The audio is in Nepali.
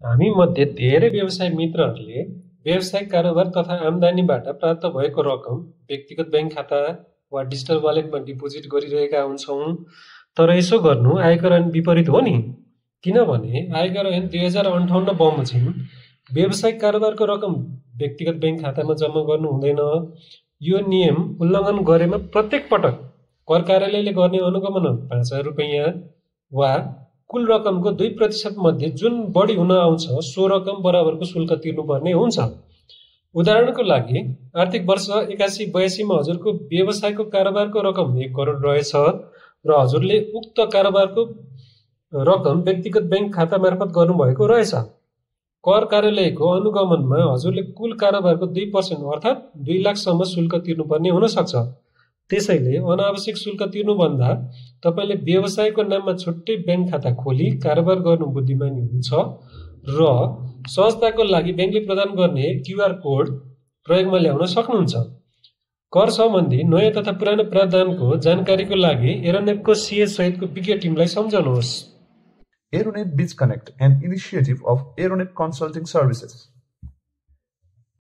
हामी मध्ये धेरै व्यवसाय मित्रहरूले व्यावसायिक कारोबार तथा आम्दानीबाट प्राप्त भएको रकम व्यक्तिगत बैंक खाता वा डिजिटल वालेटमा डिपोजिट गरिरहेका हुन्छौँ। तर यसो गर्नु आयकर ऐन विपरीत हो नि? किनभने आयकर ऐन 2058 बमोजिम व्यावसायिक कारोबारको रकम व्यक्तिगत बैंक खातामा जम्मा गर्नु हुँदैन। यो नियम उल्लङ्घन गरेमा प्रत्येक पटक कर कार्यालयले गर्ने अनुगमन 5,000 रुपैयाँ वा कुल रकमको 2% मध्ये जुन बढी हुन आउँछ सो रकम बराबरको शुल्क तिर्नुपर्ने हुन्छ। उदाहरणको लागि आर्थिक वर्ष 81-82 मा हजुरको व्यवसायको कारोबारको रकम 1 करोड रहेछ र हजुरले उक्त कारोबारको रकम व्यक्तिगत बैंक खाता मार्फत गर्नुभएको रहेछ। कर कार्यालयको अनुगमनमा हजुरले कुल कारोबारको 2% अर्थात् 2 लाखसम्म शुल्क तिर्नुपर्ने हुन सक्छ। त्यसैले अनावश्यक शुल्क तिर्नुभन्दा तपाईले व्यवसायको नाममा छुट्टै बैंक खाता खोली कारोबार गर्नु बुद्धिमानी हुन्छ र सहजताको लागि बैंकले प्रदान गर्ने क्यूआर कोड प्रयोगमा ल्याउन सक्नुहुन्छ। कर सम्बन्धी नयाँ तथा पुरानो प्रावधानको जानकारीको लागि एरोनेटको सीएस सहितको विज्ञ टिमलाई सम्झनुहोस्। Aeronet Biz Connect, an initiative of Aeronet Consulting Services.